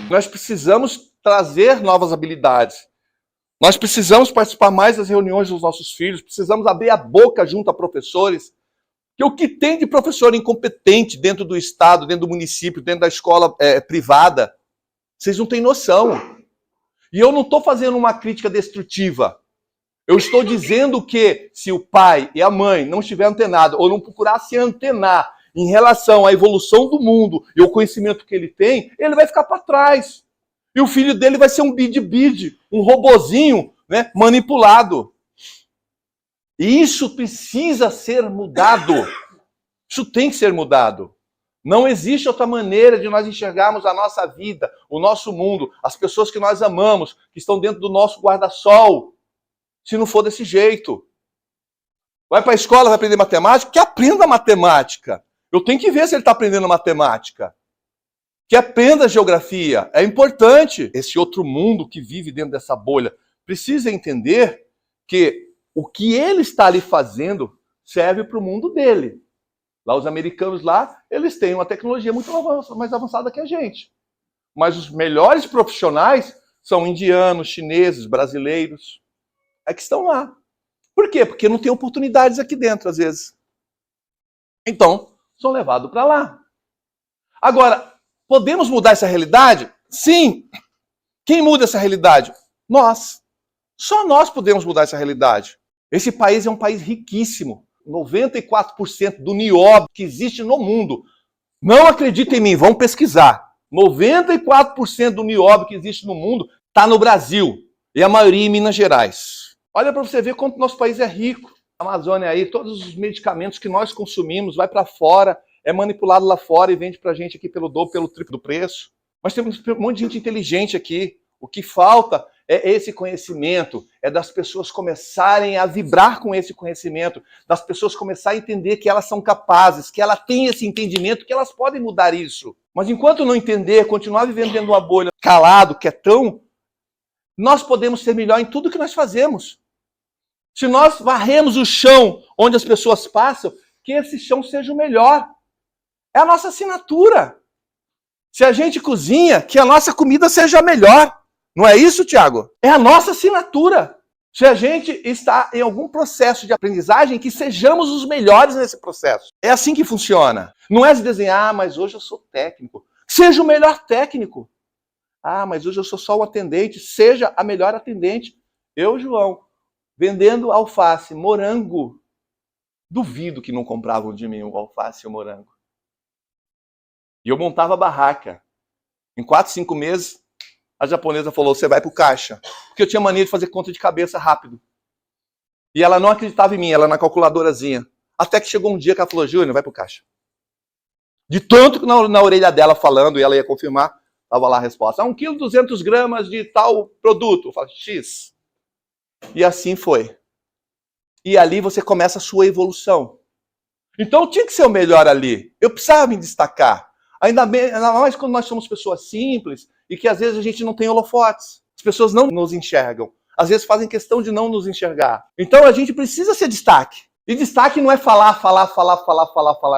Nós precisamos trazer novas habilidades. Nós precisamos participar mais das reuniões dos nossos filhos, precisamos abrir a boca junto a professores. Que o que tem de professor incompetente dentro do estado, dentro do município, dentro da escola privada, vocês não têm noção. E eu não estou fazendo uma crítica destrutiva. Eu estou dizendo que se o pai e a mãe não estiverem antenados ou não procurar se antenar em relação à evolução do mundo e o conhecimento que ele tem, ele vai ficar para trás. E o filho dele vai ser um bid-bid, um robozinho, né, manipulado. E isso precisa ser mudado. Isso tem que ser mudado. Não existe outra maneira de nós enxergarmos a nossa vida, o nosso mundo, as pessoas que nós amamos, que estão dentro do nosso guarda-sol, se não for desse jeito. Vai para a escola, vai aprender matemática? Que aprenda matemática. Eu tenho que ver se ele está aprendendo matemática. Que aprenda geografia. É importante. Esse outro mundo que vive dentro dessa bolha precisa entender que o que ele está ali fazendo serve para o mundo dele. Lá os americanos lá, eles têm uma tecnologia muito mais avançada que a gente. Mas os melhores profissionais são indianos, chineses, brasileiros. É que estão lá. Por quê? Porque não tem oportunidades aqui dentro, às vezes. Então, são levados para lá. Agora, podemos mudar essa realidade? Sim. Quem muda essa realidade? Nós. Só nós podemos mudar essa realidade. Esse país é um país riquíssimo. 94% do nióbio que existe no mundo. Não acreditem em mim, vão pesquisar. 94% do nióbio que existe no mundo está no Brasil. E a maioria em Minas Gerais. Olha para você ver quanto nosso país é rico. A Amazônia aí, todos os medicamentos que nós consumimos, vai para fora, é manipulado lá fora e vende para a gente aqui pelo dobro, pelo triplo do preço. Mas temos um monte de gente inteligente aqui. O que falta é esse conhecimento, é das pessoas começarem a vibrar com esse conhecimento, das pessoas começarem a entender que elas são capazes, que elas têm esse entendimento, que elas podem mudar isso. Mas enquanto não entender, continuar vivendo dentro de uma bolha, calado, quietão, nós podemos ser melhor em tudo que nós fazemos. Se nós varremos o chão onde as pessoas passam, que esse chão seja o melhor. É a nossa assinatura. Se a gente cozinha, que a nossa comida seja a melhor. Não é isso, Tiago? É a nossa assinatura. Se a gente está em algum processo de aprendizagem, que sejamos os melhores nesse processo. É assim que funciona. Não é se desenhar, mas hoje eu sou técnico. Seja o melhor técnico. Ah, mas hoje eu sou só o atendente. Seja a melhor atendente. Eu, João, vendendo alface, morango. Duvido que não compravam de mim o alface e o morango. E eu montava a barraca. Em 4, 5 meses, a japonesa falou, você vai pro caixa. Porque eu tinha mania de fazer conta de cabeça rápido. E ela não acreditava em mim, ela na calculadorazinha. Até que chegou um dia que ela falou, Júnior, vai pro caixa. De tanto que na orelha dela falando, e ela ia confirmar, estava lá a resposta. 1 kg 200 gramas de tal produto. Eu falei, X. E assim foi. E ali você começa a sua evolução. Então tinha que ser o melhor ali. Eu precisava me destacar. Ainda mais quando nós somos pessoas simples e que às vezes a gente não tem holofotes. As pessoas não nos enxergam. Às vezes fazem questão de não nos enxergar. Então a gente precisa ser destaque. E destaque não é falar,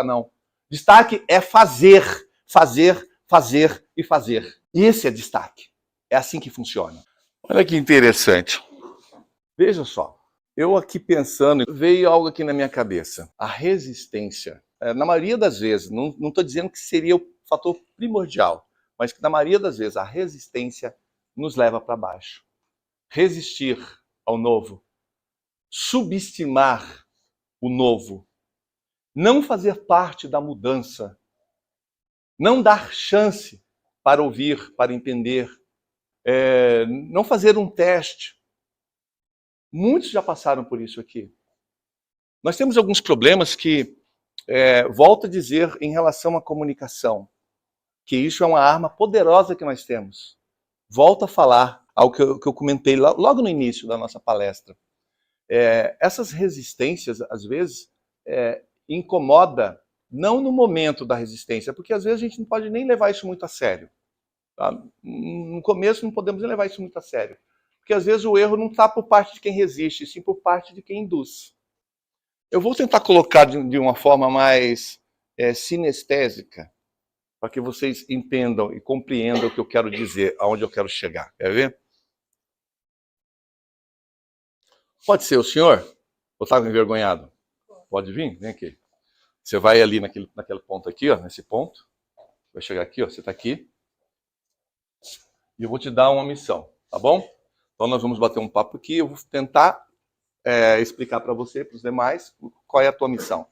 não. Destaque é fazer, fazer, fazer e fazer. E esse é destaque. É assim que funciona. Olha que interessante. Veja só. Eu aqui pensando, veio algo aqui na minha cabeça. A resistência. Na maioria das vezes, não estou dizendo que seria o fator primordial, mas que na maioria das vezes a resistência nos leva para baixo. Resistir ao novo. Subestimar o novo. Não fazer parte da mudança. Não dar chance para ouvir, para entender. Não fazer um teste. Muitos já passaram por isso aqui. Nós temos alguns problemas que, volto a dizer, em relação à comunicação, que isso é uma arma poderosa que nós temos. Volto a falar ao que eu comentei logo no início da nossa palestra. Essas resistências, às vezes, incomoda, não no momento da resistência, porque às vezes a gente não pode nem levar isso muito a sério. Tá? No começo não podemos nem levar isso muito a sério. Porque às vezes o erro não está por parte de quem resiste, sim por parte de quem induz. Eu vou tentar colocar de uma forma mais sinestésica, para que vocês entendam e compreendam o que eu quero dizer, aonde eu quero chegar. Quer ver? Pode ser o senhor? Ou está envergonhado? Pode vir? Vem aqui. Você vai ali naquele ponto aqui, ó, nesse ponto. Vai chegar aqui, ó, você está aqui. E eu vou te dar uma missão, tá bom? Então nós vamos bater um papo aqui, eu vou tentar explicar para você, para os demais, qual é a tua missão.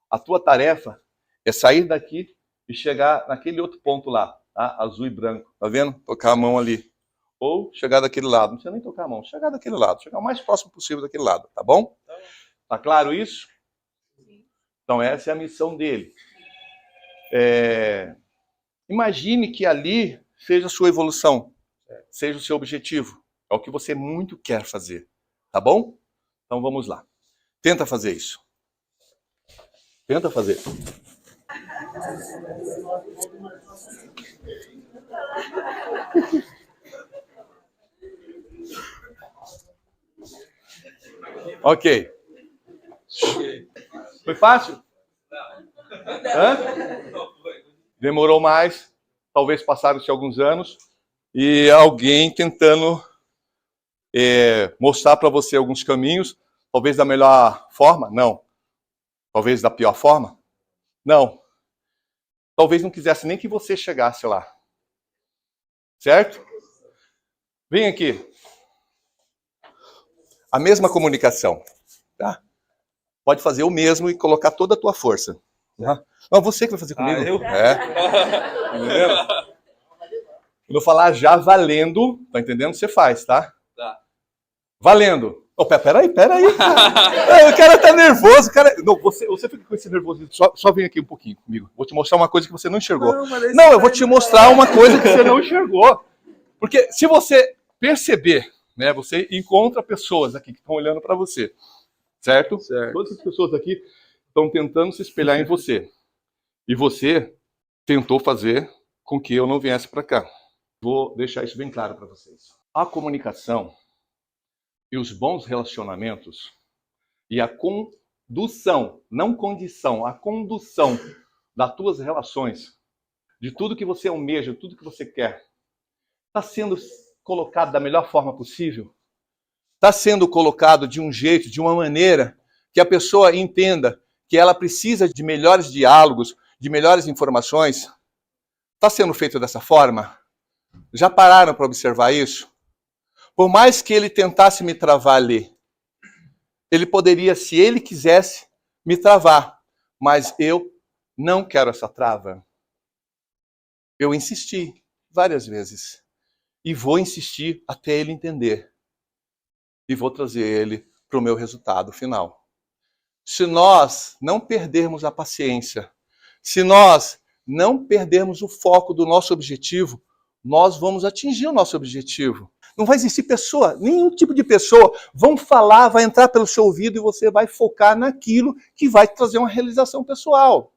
A tua tarefa é sair daqui e chegar naquele outro ponto lá, tá? Azul e branco, tá vendo? Tocar a mão ali. Ou chegar daquele lado, não precisa nem tocar a mão, chegar daquele lado, chegar o mais próximo possível daquele lado, tá bom? Tá claro isso? Então essa é a missão dele. Imagine que ali seja a sua evolução, seja o seu objetivo. É o que você muito quer fazer, tá bom? Então vamos lá. Tenta fazer isso. Tenta fazer. Ok. Foi fácil? Hã? Demorou mais. Talvez passaram-se alguns anos. E alguém tentando mostrar para você alguns caminhos. Talvez da melhor forma? Não. Talvez da pior forma? Não. Talvez não quisesse nem que você chegasse lá. Certo? Vem aqui. A mesma comunicação. Tá? Pode fazer o mesmo e colocar toda a tua força. Tá? Não, você que vai fazer comigo. Eu? Entendeu? Quando eu falar já valendo, tá entendendo? Você faz, tá? Tá. Valendo. Oh, peraí, cara. O cara tá nervoso. Não, você fica com esse nervoso. Só vem aqui um pouquinho comigo. Vou te mostrar uma coisa que você não enxergou. Não, eu vou te mostrar uma coisa que você não enxergou. Porque se você perceber, né, você encontra pessoas aqui que estão olhando para você. Certo? Todas as pessoas aqui estão tentando se espelhar em você. E você tentou fazer com que eu não viesse para cá. Vou deixar isso bem claro para vocês. A comunicação e os bons relacionamentos e a condução, não condição, a condução das tuas relações, de tudo que você almeja, tudo que você quer, está sendo colocado da melhor forma possível? Está sendo colocado de um jeito, de uma maneira que a pessoa entenda que ela precisa de melhores diálogos, de melhores informações? Está sendo feito dessa forma? Já pararam para observar isso? Por mais que ele tentasse me travar ali, ele poderia, se ele quisesse, me travar. Mas eu não quero essa trava. Eu insisti várias vezes. E vou insistir até ele entender. E vou trazer ele para o meu resultado final. Se nós não perdermos a paciência, se nós não perdermos o foco do nosso objetivo, nós vamos atingir o nosso objetivo. Não vai existir pessoa, nenhum tipo de pessoa vão falar, vai entrar pelo seu ouvido e você vai focar naquilo que vai trazer uma realização pessoal.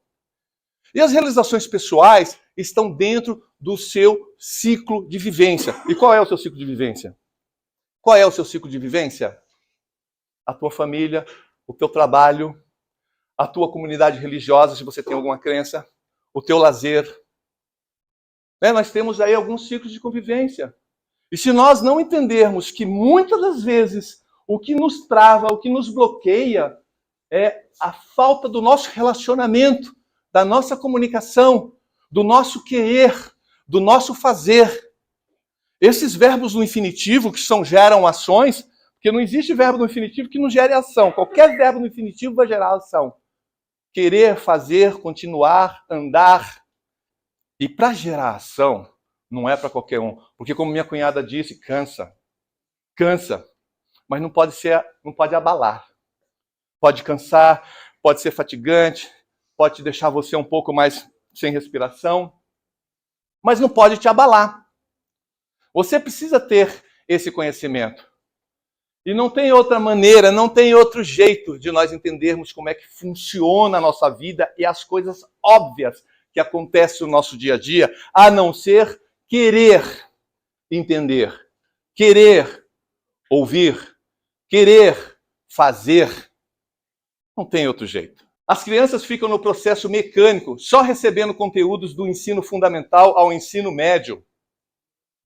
E as realizações pessoais estão dentro do seu ciclo de vivência. E qual é o seu ciclo de vivência? Qual é o seu ciclo de vivência? A tua família, o teu trabalho, a tua comunidade religiosa, se você tem alguma crença, o teu lazer. Nós temos aí alguns ciclos de convivência. E se nós não entendermos que muitas das vezes o que nos trava, o que nos bloqueia é a falta do nosso relacionamento, da nossa comunicação, do nosso querer, do nosso fazer. Esses verbos no infinitivo que geram ações, porque não existe verbo no infinitivo que não gere ação. Qualquer verbo no infinitivo vai gerar ação. Querer, fazer, continuar, andar. E para gerar ação, não é para qualquer um. Porque como minha cunhada disse, cansa. Cansa. Mas não pode abalar. Pode cansar, pode ser fatigante, pode deixar você um pouco mais sem respiração. Mas não pode te abalar. Você precisa ter esse conhecimento. E não tem outra maneira, não tem outro jeito de nós entendermos como é que funciona a nossa vida e as coisas óbvias que acontecem no nosso dia a dia, a não ser querer entender, querer ouvir, querer fazer. Não tem outro jeito. As crianças ficam no processo mecânico, só recebendo conteúdos do ensino fundamental ao ensino médio.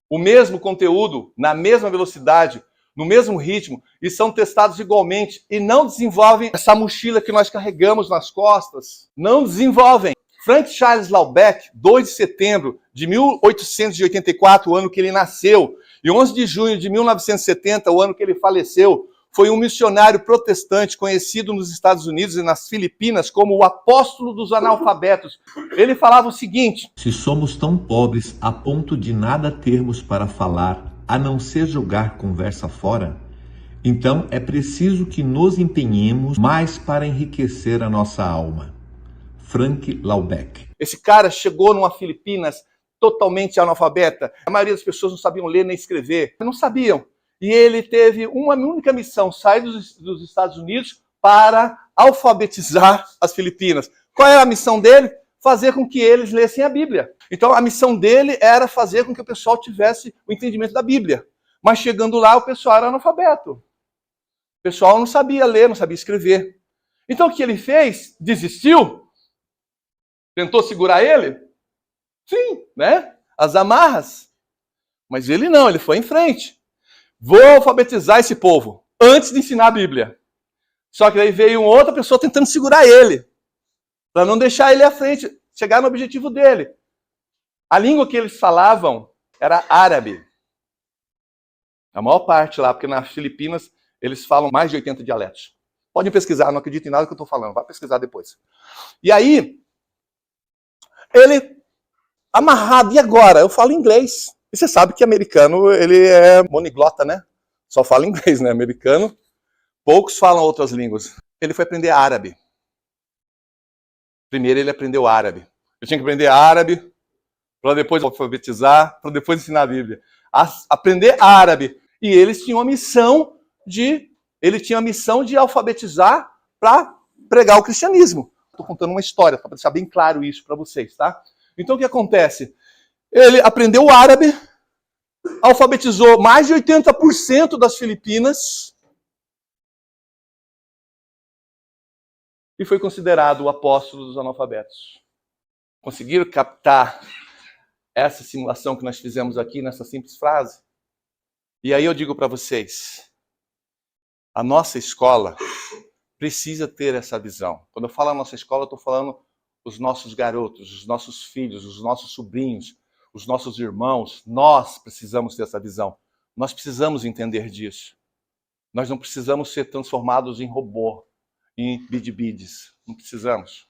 O mesmo conteúdo, na mesma velocidade, no mesmo ritmo, e são testados igualmente, e não desenvolvem essa mochila que nós carregamos nas costas. Não desenvolvem. Frank Charles Laubeck, 2 de setembro de 1884, o ano que ele nasceu, e 11 de junho de 1970, o ano que ele faleceu, foi um missionário protestante conhecido nos Estados Unidos e nas Filipinas como o apóstolo dos analfabetos. Ele falava o seguinte: se somos tão pobres a ponto de nada termos para falar, a não ser jogar conversa fora, então é preciso que nos empenhemos mais para enriquecer a nossa alma. Frank Laubeck. Esse cara chegou numa Filipinas totalmente analfabeta. A maioria das pessoas não sabiam ler nem escrever. Não sabiam. E ele teve uma única missão, sair dos Estados Unidos para alfabetizar as Filipinas. Qual era a missão dele? Fazer com que eles lessem a Bíblia. Então a missão dele era fazer com que o pessoal tivesse o entendimento da Bíblia. Mas chegando lá, o pessoal era analfabeto. O pessoal não sabia ler, não sabia escrever. Então o que ele fez? Desistiu? Tentou segurar ele? Sim, né? As amarras. Mas ele não, ele foi em frente. Vou alfabetizar esse povo antes de ensinar a Bíblia. Só que daí veio uma outra pessoa tentando segurar ele, para não deixar ele à frente, chegar no objetivo dele. A língua que eles falavam era árabe. A maior parte lá, porque nas Filipinas eles falam mais de 80 dialetos. Podem pesquisar, não acredito em nada que eu estou falando, vai pesquisar depois. E aí, ele amarrado, e agora? Eu falo inglês. E você sabe que americano, ele é moniglota, né? Só fala inglês, né? Americano. Poucos falam outras línguas. Ele foi aprender árabe. Primeiro ele aprendeu árabe. Eu tinha que aprender árabe, para depois alfabetizar, para depois ensinar a Bíblia. Aprender árabe. E eles tinham a missão de alfabetizar para pregar o cristianismo. Estou contando uma história, para deixar bem claro isso para vocês, tá? Então o que acontece? Ele aprendeu o árabe, alfabetizou mais de 80% das Filipinas e foi considerado o apóstolo dos analfabetos. Conseguiram captar essa simulação que nós fizemos aqui nessa simples frase? E aí eu digo para vocês, a nossa escola precisa ter essa visão. Quando eu falo a nossa escola, eu estou falando os nossos garotos, os nossos filhos, os nossos sobrinhos, os nossos irmãos. Nós precisamos ter essa visão. Nós precisamos entender disso. Nós não precisamos ser transformados em robô, em bid-bids. Não precisamos.